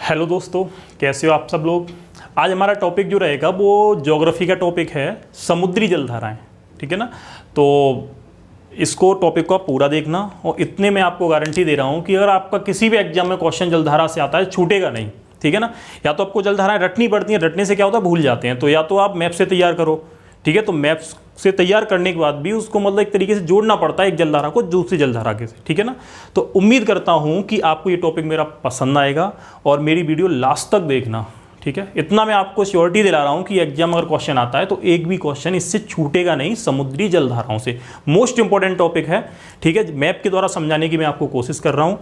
Hello दोस्तों, कैसे हो आप सब लोग। आज हमारा टॉपिक जो रहेगा वो ज्योग्राफी का टॉपिक है, समुद्री जलधाराएं। ठीक है ना। तो इसको टॉपिक को आप पूरा देखना, और इतने मैं आपको गारंटी दे रहा हूँ कि अगर आपका किसी भी एग्जाम में क्वेश्चन जलधारा से आता है छूटेगा नहीं। ठीक है ना। या तो आपको जलधाराएं रटनी पड़ती हैं, रटने से क्या होता है भूल जाते हैं, तो या तो आप मैप से तैयार करो। ठीक है। तो मैप से तैयार करने के बाद भी उसको मतलब एक तरीके से जोड़ना पड़ता है एक जलधारा को दूसरी जलधारा के से। ठीक है ना। तो उम्मीद करता हूं कि आपको ये टॉपिक मेरा पसंद आएगा और मेरी वीडियो लास्ट तक देखना। ठीक है। इतना मैं आपको श्योरिटी दिला रहा हूं कि एग्जाम अगर क्वेश्चन आता है तो एक भी क्वेश्चन इससे छूटेगा नहीं, समुद्री जलधाराओं से। मोस्ट इंपॉर्टेंट टॉपिक है। ठीक है। मैप के द्वारा समझाने की मैं आपको कोशिश कर रहा हूं।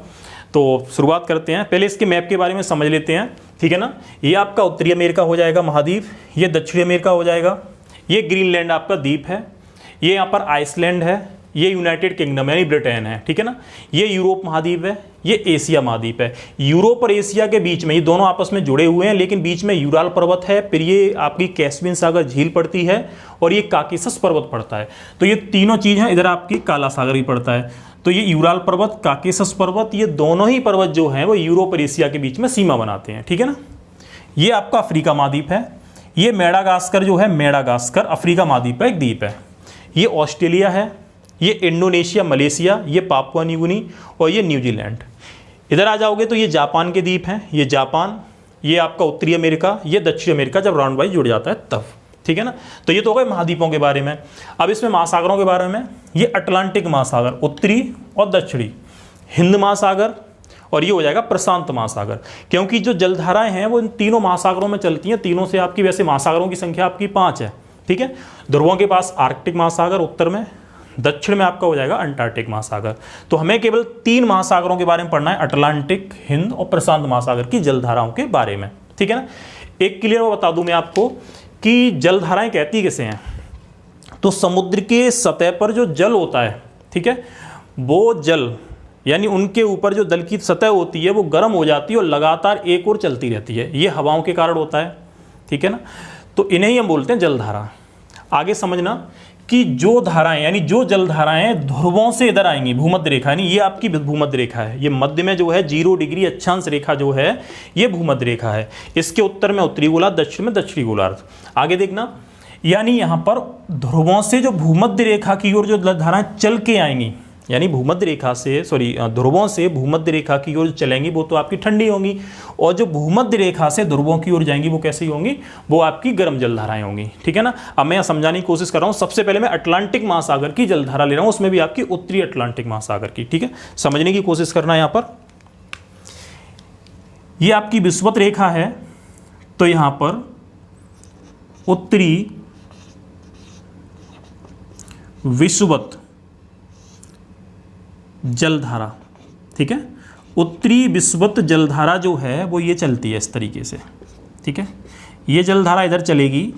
तो शुरुआत करते हैं। पहले इसके मैप के बारे में समझ लेते हैं। ठीक है ना। ये आपका उत्तरी अमेरिका हो जाएगा महाद्वीप, ये दक्षिणी अमेरिका हो जाएगा, ये ग्रीनलैंड आपका द्वीप है, ये यहाँ पर आइसलैंड है, ये यूनाइटेड किंगडम यानी ब्रिटेन है। ठीक है ना। ये यूरोप महाद्वीप है, ये एशिया महाद्वीप है। यूरोप और एशिया के बीच में ये दोनों आपस में जुड़े हुए हैं, लेकिन बीच में यूराल पर्वत है, फिर ये आपकी कैस्पियन सागर झील पड़ती है, और ये काकेशस पर्वत पड़ता है। तो ये तीनों चीज़ हैं। इधर आपकी काला सागर भी पड़ता है। तो ये यूराल पर्वत, काकेशस पर्वत, ये दोनों ही पर्वत जो हैं वो यूरोप और एशिया के बीच में सीमा बनाते हैं। ठीक है ना। ये आपका अफ्रीका महाद्वीप है। ये मेडागास्कर जो है, मेडागास्कर अफ्रीका महाद्वीप का एक द्वीप है। ये ऑस्ट्रेलिया है, ये इंडोनेशिया, मलेशिया, ये पापुआ न्यू गिनी, और ये न्यूजीलैंड। इधर आ जाओगे तो ये जापान के द्वीप हैं। ये जापान, ये आपका उत्तरी अमेरिका, ये दक्षिण अमेरिका जब राउंड वाइज जुड़ जाता है तब। ठीक है ना। तो ये तो हो गए महाद्वीपों के बारे में। अब इसमें महासागरों के बारे में, ये अटलांटिक महासागर उत्तरी और दक्षिणी, हिंद महासागर, और ये हो जाएगा प्रशांत महासागर। क्योंकि जो जलधाराएं हैं वो इन तीनों महासागरों में चलती हैं। तीनों से आपकी वैसे महासागरों की संख्या आपकी 5 है। ठीक है। ध्रुवों के पास आर्कटिक महासागर उत्तर में, दक्षिण में आपका हो जाएगा अंटार्कटिक महासागर। तो हमें केवल 3 महासागरों के बारे में पढ़ना है, अटलांटिक, हिंद और प्रशांत महासागर की जलधाराओं के बारे में। ठीक है ना। एक क्लियर मैं बता दूं मैं आपको कि जलधाराएं कहती किसे हैं। तो समुद्र के सतह पर जो जल होता है, ठीक है, वो जल यानी उनके ऊपर जो जल की सतह होती है वो गर्म हो जाती है और लगातार एक ओर चलती रहती है। ये हवाओं के कारण होता है। ठीक है ना। तो इन्हें ही हम बोलते हैं जलधारा। आगे समझना कि जो धाराएं यानी जो जलधाराएं ध्रुवों से इधर आएंगी, भूमध्य रेखा यानी ये आपकी भूमध्य रेखा है, ये मध्य में जो है 0 डिग्री अक्षांश रेखा जो है ये भूमध्य रेखा है। इसके उत्तर में उत्तरी गोलार्ध, दक्षिण में दक्षिणी गोलार्ध। आगे देखना, यानी यहाँ पर ध्रुवों से जो भूमध्य रेखा की ओर जो जलधाराएं चल के आएंगी, यानी भूमध्य रेखा से ध्रुवों से भूमध्य रेखा की ओर चलेंगी वो तो आपकी ठंडी होंगी, और जो भूमध्य रेखा से ध्रुवों की ओर जाएंगी वो कैसी होंगी, वो आपकी गर्म जलधाराएं होंगी। ठीक है ना। अब मैं समझाने की कोशिश कर रहा हूं। सबसे पहले मैं अटलांटिक महासागर की जलधारा ले रहा हूं, उसमें भी आपकी उत्तरी अटलांटिक महासागर की। ठीक है। समझने की कोशिश करना है। यहां पर ये आपकी विषुवत रेखा है, तो यहां पर उत्तरी विषुवत जलधारा, ठीक है, उत्तरी विषुवत जलधारा जो है वो ये चलती है इस तरीके से। ठीक है। ये जलधारा इधर चलेगी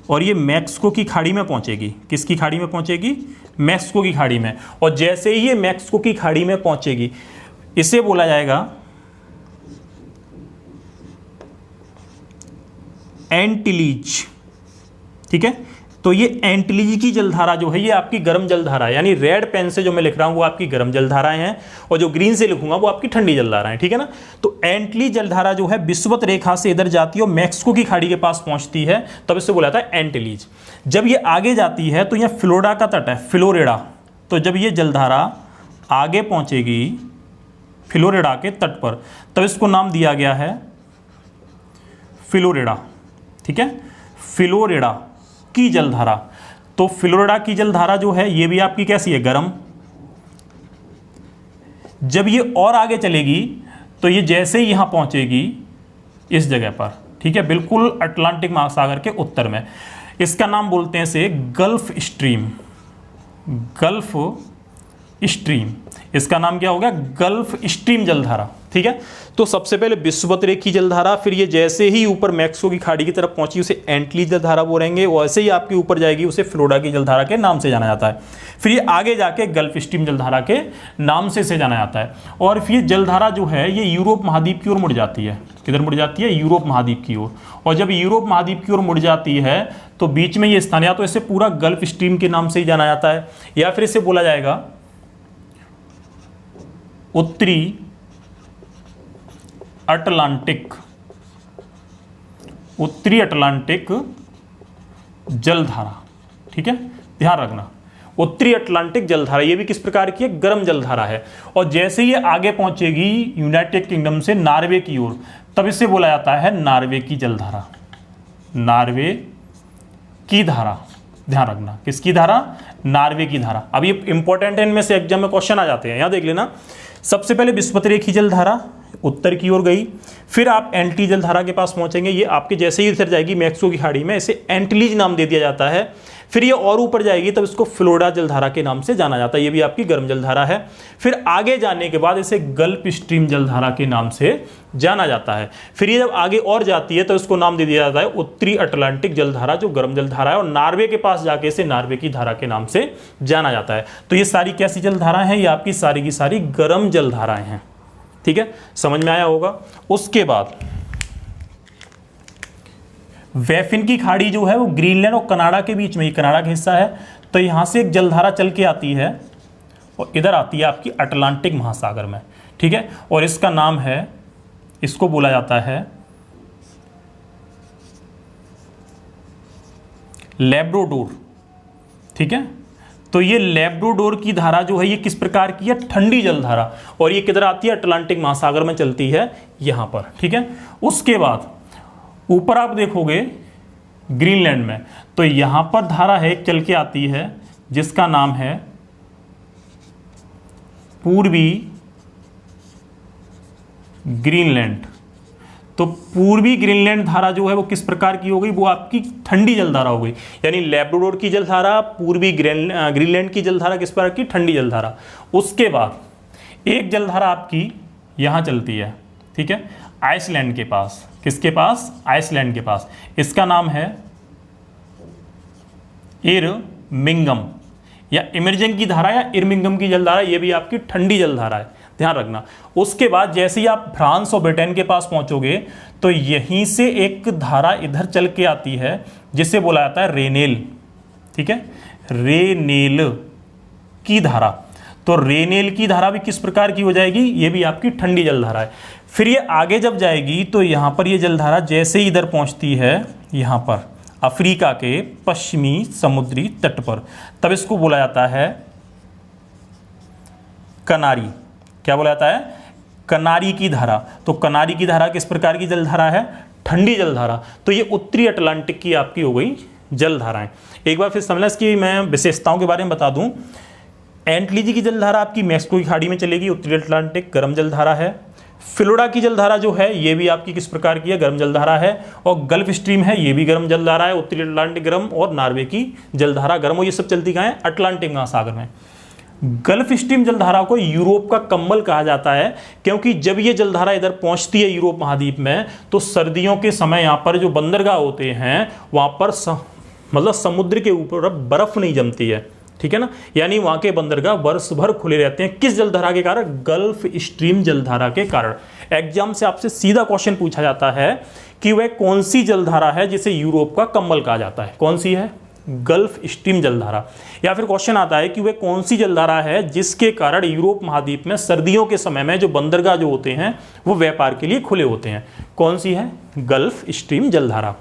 और ये मैक्सिको की खाड़ी में पहुंचेगी। किसकी खाड़ी में पहुंचेगी? मैक्सिको की खाड़ी में। और जैसे ही ये मैक्सिको की खाड़ी में पहुंचेगी, इसे बोला जाएगा एंटिलीज। ठीक है। तो ये एंटिलीज की जलधारा जो है ये आपकी गर्म जलधारा है, यानी रेड पेन से जो मैं लिख रहा हूं वो आपकी गर्म जलधाराएं हैं, और जो ग्रीन से लिखूंगा वो आपकी ठंडी जलधाराएं। ठीक है ना। तो एंटिलीज जलधारा जो है विषुवत रेखा से इधर जाती है और मैक्सिको की खाड़ी के पास पहुंचती है, तब इससे बोला जाता है एंटिलीज। जब ये आगे जाती है तो यह फ्लोरिडा का तट है, फ्लोरिडा। तो जब ये जलधारा आगे पहुंचेगी फ्लोरिडा के तट पर, तब इसको नाम दिया गया है फ्लोरिडा। ठीक है। फ्लोरिडा की जलधारा। तो फ्लोरिडा की जलधारा जो है ये भी आपकी कैसी है? गर्म। जब ये और आगे चलेगी तो ये जैसे ही यहां पहुंचेगी इस जगह पर, ठीक है, बिल्कुल अटलांटिक महासागर के उत्तर में, इसका नाम बोलते हैं से गल्फ स्ट्रीम। गल्फ स्ट्रीम, इसका नाम क्या हो गया? गल्फ स्ट्रीम जलधारा। ठीक है। तो सबसे पहले विषुवत रेखी जलधारा, फिर ये जैसे ही ऊपर मैक्सिको की खाड़ी की तरफ पहुंची उसे एंटिलीज जलधारा बोलेंगे, वैसे ही आपके ऊपर जाएगी उसे फ्लोरिडा की जलधारा के नाम से जाना जाता है। फिर ये आगे जाके गल्फ स्ट्रीम जलधारा के नाम से जाना जाता है। और फिर जलधारा जो है ये यूरोप महाद्वीप की ओर मुड़ जाती है। किधर मुड़ जाती है? यूरोप महाद्वीप की ओर। और जब यूरोप महाद्वीप की ओर मुड़ जाती है तो बीच में ये स्थान, या तो इसे पूरा गल्फ स्ट्रीम के नाम से ही जाना जाता है, या फिर इसे बोला जाएगा उत्तरी अटलांटिक, उत्तरी अटलांटिक जलधारा। ठीक है, ध्यान रखना, उत्तरी अटलांटिक जलधारा ये भी किस प्रकार की है, गर्म जलधारा है। और जैसे ये आगे पहुंचेगी यूनाइटेड किंगडम से नॉर्वे की ओर, तब इसे बोला जाता है नॉर्वे की जलधारा, नॉर्वे की धारा। ध्यान रखना, किसकी धारा, नॉर्वे की धारा। अब ये इंपॉर्टेंट है, इनमें से एग्जाम में क्वेश्चन आ जाते हैं, यहां देख लेना। सबसे पहले विषुवतरेखी जलधारा उत्तर की ओर गई, फिर आप एंटी जलधारा के पास पहुंचेंगे, ये आपके जैसे ही इधर जाएगी मैक्सो की खाड़ी में, इसे एंटलीज नाम दे दिया जाता है। फिर ये और ऊपर जाएगी तब इसको फ्लोरिडा जलधारा के नाम से जाना जाता है, ये भी आपकी गर्म जलधारा है। फिर आगे जाने के बाद इसे गल्फ स्ट्रीम जलधारा के नाम से जाना जाता है। फिर ये जब आगे और जाती है तो इसको नाम दे दिया जाता है उत्तरी अटलांटिक जलधारा, जो गर्म जलधारा है, और नॉर्वे के पास जाके इसे नॉर्वे की धारा के नाम से जाना जाता है। तो ये सारी कैसी जलधाराएं हैं, ये आपकी सारी की सारी गर्म जलधाराएं हैं। ठीक है, समझ में आया होगा। उसके बाद वेफिन की खाड़ी जो है वो ग्रीनलैंड और कनाडा के बीच में, ही कनाडा का हिस्सा है, तो यहां से एक जलधारा चल के आती है और इधर आती है आपकी अटलांटिक महासागर में। ठीक है, और इसका नाम है, इसको बोला जाता है लैब्राडोर। ठीक है, तो ये लैब्राडोर की धारा जो है ये किस प्रकार की है, ठंडी जलधारा, और ये किधर आती है, अटलांटिक महासागर में चलती है यहां पर। ठीक है, उसके बाद ऊपर आप देखोगे ग्रीनलैंड में, तो यहां पर धारा है चल के आती है जिसका नाम है पूर्वी ग्रीनलैंड। तो पूर्वी ग्रीनलैंड धारा जो है वो किस प्रकार की हो गई, वो आपकी ठंडी जलधारा हो गई। यानी लैब्राडोर की जलधारा, पूर्वी ग्रीनलैंड की जलधारा किस प्रकार की, ठंडी जलधारा। उसके बाद एक जलधारा आपकी यहां चलती है, ठीक है, आइसलैंड के पास। किसके पास, आइसलैंड के पास। इसका नाम है इरमिंगम, या इमर्जन की धारा या इरमिंगम की जलधारा, ये भी आपकी ठंडी जलधारा है, ध्यान रखना। उसके बाद जैसे ही आप फ्रांस और ब्रिटेन के पास पहुंचोगे तो यहीं से एक धारा इधर चल के आती है जिसे बोला जाता है रेनेल। ठीक है, रेनेल की धारा। तो रेनेल की धारा भी किस प्रकार की हो जाएगी, ये भी आपकी ठंडी जलधारा है। फिर ये आगे जब जाएगी तो यहां पर ये जलधारा जैसे ही इधर पहुंचती है, यहां पर अफ्रीका के पश्चिमी समुद्री तट पर, तब इसको बोला जाता है कनारी। क्या बोला जाता है, कनारी की धारा। तो कनारी की धारा किस प्रकार की जलधारा है, ठंडी जलधारा। तो ये उत्तरी अटलांटिक की आपकी हो गई जलधाराएं। एक बार फिर समझना, इसकी मैं विशेषताओं के बारे में बता दूं। एंटलीज की जलधारा आपकी मैक्सिको की खाड़ी में चलेगी, उत्तरी अटलांटिक गर्म जलधारा है। फ्लोरिडा की जलधारा जो है ये भी आपकी किस प्रकार की है, गर्म जलधारा है। और गल्फ स्ट्रीम है, ये भी गर्म जलधारा है, उत्तरी अटलांटिक गर्म, और नॉर्वे की जलधारा गर्म। और ये सब चलती कहाँ है, अटलांटिक महासागर में। गल्फ स्ट्रीम जलधारा को यूरोप का कंबल कहा जाता है, क्योंकि जब ये जलधारा इधर पहुंचती है यूरोप महाद्वीप में, तो सर्दियों के समय यहाँ पर जो बंदरगाह होते हैं वहाँ पर मतलब समुद्र के ऊपर बर्फ नहीं जमती है। ठीक है ना, यानी वहां के बंदरगाह वर्ष भर खुले रहते हैं। किस जलधारा के कारण, गल्फ स्ट्रीम जलधारा के कारण। एग्जाम से आपसे सीधा क्वेश्चन पूछा जाता है कि वह कौन सी जलधारा है जिसे यूरोप का कंबल कहा जाता है, कौन सी है, गल्फ स्ट्रीम जलधारा। या फिर क्वेश्चन आता है कि वह कौन सी जलधारा है जिसके कारण यूरोप महाद्वीप में सर्दियों के समय में जो बंदरगाह जो होते हैं वो व्यापार के लिए खुले होते हैं, कौन सी है, गल्फ स्ट्रीम जलधारा।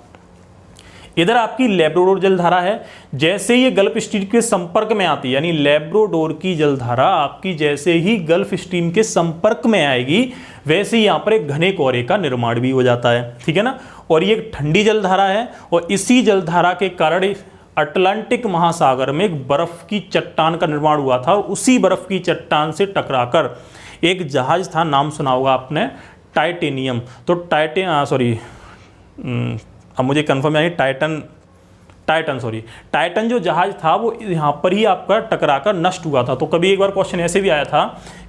इधर आपकी लैब्राडोर जलधारा है, जैसे ये गल्फ स्ट्रीम के संपर्क में आती है, यानी लैब्राडोर की जलधारा आपकी जैसे ही गल्फ स्ट्रीम के संपर्क में आएगी वैसे ही यहाँ पर एक घने कोहरे का निर्माण भी हो जाता है। ठीक है ना, और ये एक ठंडी जलधारा है, और इसी जलधारा के कारण अटलांटिक महासागर में एक बर्फ की चट्टान का निर्माण हुआ था, और उसी बर्फ की चट्टान से टकराकर एक जहाज था, नाम सुना होगा आपने, टाइटेनियम। तो अब मुझे कंफर्म यानी टाइटन जो जहाज था वो यहाँ पर ही आपका टकराकर नष्ट हुआ था। तो कभी एक बार क्वेश्चन ऐसे भी आया था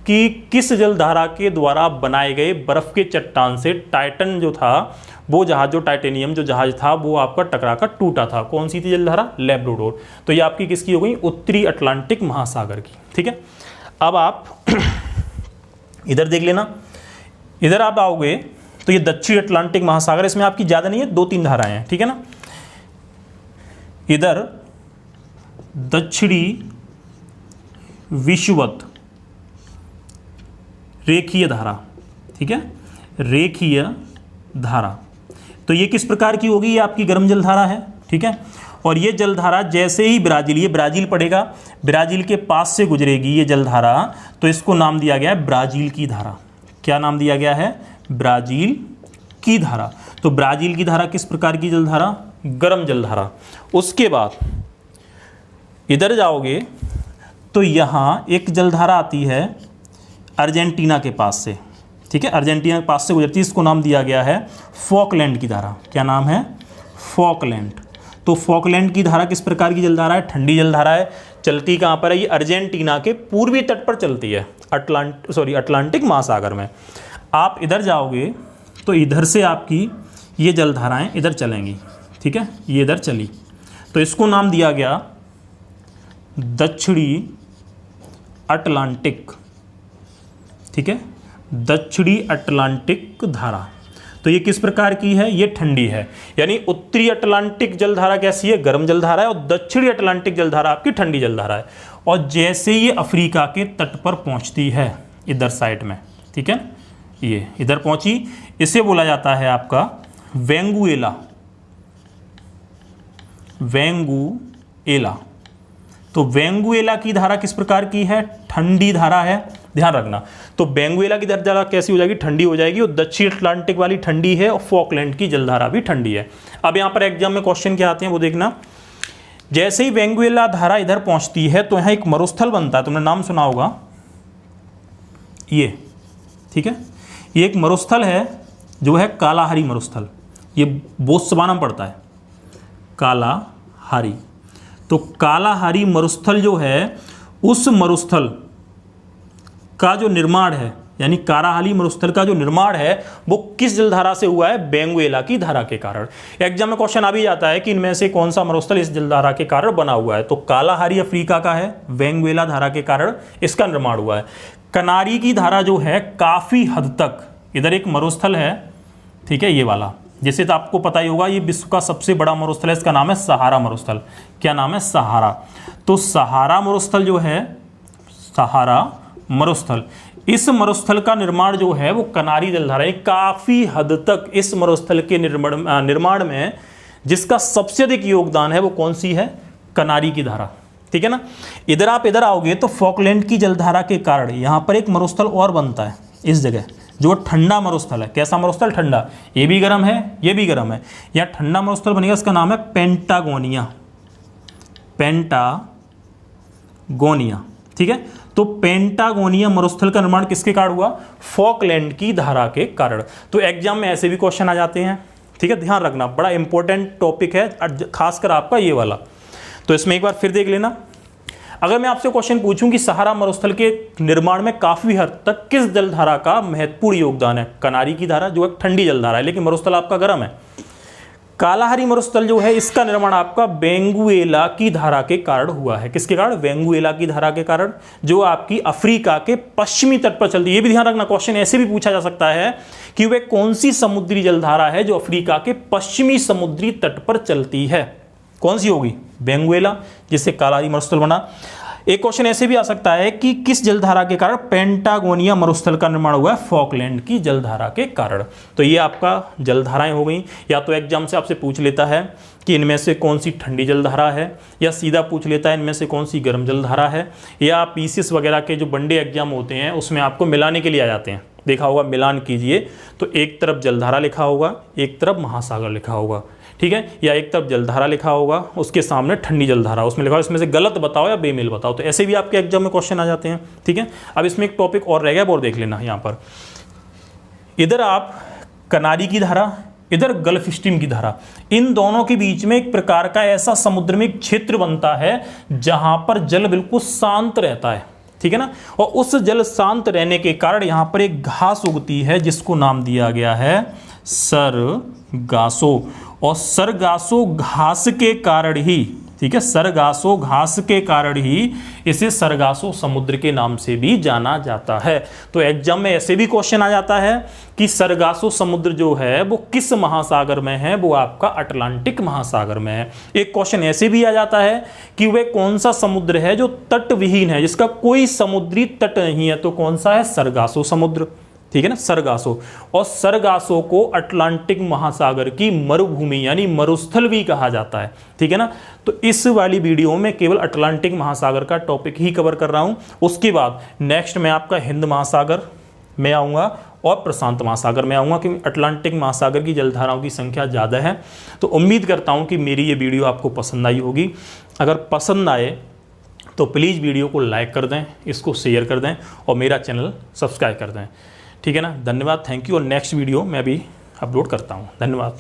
कि किस जलधारा के द्वारा बनाए गए बर्फ के चट्टान से टाइटन जो था वो जहाज, जो टाइटेनियम जो जहाज था वो आपका टकराकर टूटा था, कौन सी थी जलधारा, लैब्राडोर। तो ये आपकी किसकी हो गई, उत्तरी अटलांटिक महासागर की। ठीक है, अब आप इधर देख लेना, इधर आप आओगे तो ये दक्षिण अटलांटिक महासागर, इसमें आपकी ज्यादा नहीं है, 2-3 धाराएं हैं। ठीक है ना, इधर दक्षिणी विषुवत रेखीय धारा, ठीक है, रेखीय धारा। तो ये किस प्रकार की होगी? ये आपकी गर्म जलधारा है, ठीक है। और ये जलधारा जैसे ही ब्राज़ील, ये ब्राज़ील पड़ेगा, ब्राज़ील के पास से गुजरेगी ये जलधारा, तो इसको नाम दिया गया है ब्राज़ील की धारा। क्या नाम दिया गया है? ब्राज़ील की धारा। तो ब्राज़ील की धारा किस प्रकार की जलधारा? गर्म जलधारा। उसके बाद इधर जाओगे तो यहाँ एक जलधारा आती है अर्जेंटीना के पास से, ठीक है, अर्जेंटीना के पास से गुजरती है, इसको नाम दिया गया है फॉकलैंड की धारा। क्या नाम है? फॉकलैंड। तो फॉकलैंड की धारा किस प्रकार की जलधारा है? ठंडी जलधारा है। चलती कहाँ पर है? ये अर्जेंटीना के पूर्वी तट पर चलती है, अटलांटिक महासागर में। आप इधर जाओगे तो इधर से आपकी ये जलधाराएं इधर चलेंगी, ठीक है, ये इधर चली, तो इसको नाम दिया गया दक्षिणी अटलांटिक, ठीक है, दक्षिणी अटलांटिक धारा। तो ये किस प्रकार की है? ये ठंडी है। यानी उत्तरी अटलांटिक जलधारा कैसी है? गर्म जलधारा है, और दक्षिणी अटलांटिक जलधारा आपकी ठंडी जलधारा है। और जैसे ये अफ्रीका के तट पर पहुंचती है इधर साइड में, ठीक है, ये इधर पहुंची, इसे बोला जाता है आपका वेंगुएला। वेंगुएला। तो वेंगुएला की धारा किस प्रकार की है? ठंडी धारा है, ध्यान रखना। तो वेंगुएला की धारा कैसी हो जाएगी? ठंडी हो जाएगी। और दक्षिण अटलांटिक वाली ठंडी है, और फॉकलैंड की जलधारा भी ठंडी है। अब यहाँ पर एग्जाम में क्वेश्चन क्या आते हैं वो देखना। जैसे ही वेंगुएला धारा इधर पहुंचती है तो यहाँ एक मरुस्थल बनता है, तुमने नाम सुना होगा ये, ठीक है, ये एक मरुस्थल है जो है कालाहारी मरुस्थल। ये बोत्सवाना में पड़ता है, कालाहारी। तो कालाहारी मरुस्थल जो है, उस मरुस्थल का जो निर्माण है, यानी कालाहारी मरुस्थल का जो निर्माण है वो किस जलधारा से हुआ है? वेंगुएला की धारा के कारण। एग्जाम में क्वेश्चन आ भी जाता है कि इनमें से कौन सा मरुस्थल इस जलधारा के कारण बना हुआ है। तो कालाहारी अफ्रीका का है, वेंगुएला धारा के कारण इसका निर्माण हुआ है। कनारी की धारा जो है काफ़ी हद तक, इधर एक मरुस्थल है, ठीक है, ये वाला, जिसे तो आपको पता ही होगा, ये विश्व का सबसे बड़ा मरुस्थल है, इसका नाम है सहारा मरुस्थल। क्या नाम है? सहारा। तो सहारा मरुस्थल जो है, सहारा मरुस्थल, इस मरुस्थल का निर्माण जो है वो कनारी जलधारा है। काफ़ी हद तक इस मरुस्थल के निर्माण में जिसका सबसे अधिक योगदान है वो कौन सी है? कनारी की धारा, ठीक है ना। इधर आप इधर आओगे तो फॉकलैंड की जलधारा के कारण यहाँ पर एक मरुस्थल और बनता है इस जगह, जो ठंडा मरुस्थल है। कैसा मरुस्थल? ठंडा। ये भी गर्म है, ये भी गर्म है। यह ठंडा मरुस्थल बनेगा, इसका नाम है पेंटागोनिया। पेंटागोनिया, ठीक है। तो पेंटागोनिया मरुस्थल का निर्माण किसके कारण हुआ? फॉकलैंड की धारा के कारण। तो एग्जाम में ऐसे भी क्वेश्चन आ जाते हैं, ठीक है, ध्यान रखना, बड़ा इंपॉर्टेंट टॉपिक है, खासकर आपका ये वाला। तो इसमें एक बार फिर देख लेना। अगर मैं आपसे क्वेश्चन पूछूं कि सहारा मरुस्थल के निर्माण में काफी हद तक किस जलधारा का महत्वपूर्ण योगदान है? कनारी की धारा, जो एक ठंडी जलधारा है, लेकिन मरुस्थल आपका गर्म है। कालाहारी मरुस्थल जो है, इसका निर्माण आपका वेंगुएला की धारा के कारण हुआ है। किसके कारण? वेंगुएला की धारा के कारण, जो आपकी अफ्रीका के पश्चिमी तट पर चलती है। ये भी ध्यान रखना, क्वेश्चन ऐसे भी पूछा जा सकता है कि वह कौन सी समुद्री जलधारा है जो अफ्रीका के पश्चिमी समुद्री तट पर चलती है? कौन सी होगी? वेंगुएला, जिससे कालाहारी मरुस्थल बना। एक क्वेश्चन ऐसे भी आ सकता है कि किस जलधारा के कारण पेंटागोनिया मरुस्थल का निर्माण हुआ है? फॉकलैंड की जलधारा के कारण। तो ये आपका जलधाराएं हो गई। या तो एग्जाम से आपसे पूछ लेता है कि इनमें से कौन सी ठंडी जलधारा है, या सीधा पूछ लेता है इनमें से कौन सी गर्म जलधारा है, या पीसीएस वगैरह के जो वनडे एग्जाम होते हैं उसमें आपको मिलाने के लिए आ जाते हैं। देखा होगा, मिलान कीजिए तो एक तरफ जलधारा लिखा होगा, एक तरफ महासागर लिखा होगा, ठीक है, या एक तरफ जलधारा लिखा होगा, उसके सामने ठंडी जलधारा, उसमें लिखा होगा इसमें से गलत बताओ या बेमेल बताओ। तो ऐसे भी आपके एग्जाम में क्वेश्चन आ जाते हैं, ठीक है। अब इसमें एक टॉपिक और रह गया, और देख लेना। यहाँ पर इधर आप कनारी की धारा, इधर गल्फ स्ट्रीम की धारा, इन दोनों के बीच में एक प्रकार का ऐसा समुद्र में एक क्षेत्र बनता है जहां पर जल बिल्कुल शांत रहता है, ठीक है ना। और उस जल शांत रहने के कारण यहां पर एक घास उगती है जिसको नाम दिया गया है सरगासो। और सरगासो घास के कारण ही, ठीक है, सरगासो घास के कारण ही इसे सरगासो समुद्र के नाम से भी जाना जाता है। तो एग्जाम में ऐसे भी क्वेश्चन आ जाता है कि सरगासो समुद्र जो है वो किस महासागर में है? वो आपका अटलांटिक महासागर में है। एक क्वेश्चन ऐसे भी आ जाता है कि वह कौन सा समुद्र है जो तटविहीन है, जिसका कोई समुद्री तट नहीं है? तो कौन सा है? सरगासो समुद्र, ठीक है ना, सरगासो। और सरगासो को अटलांटिक महासागर की मरुभूमि यानी मरुस्थल भी कहा जाता है, ठीक है ना। तो इस वाली वीडियो में केवल अटलांटिक महासागर का टॉपिक ही कवर कर रहा हूं। उसके बाद नेक्स्ट मैं आपका हिंद महासागर में आऊँगा और प्रशांत महासागर में आऊँगा, क्योंकि अटलांटिक महासागर की जलधाराओं की संख्या ज़्यादा है। तो उम्मीद करता हूँ कि मेरी ये वीडियो आपको पसंद आई होगी। अगर पसंद आए तो प्लीज़ वीडियो को लाइक कर दें, इसको शेयर कर दें और मेरा चैनल सब्सक्राइब कर दें, ठीक है ना। धन्यवाद, थैंक यू। और नेक्स्ट वीडियो मैं अभी अपलोड करता हूँ। धन्यवाद।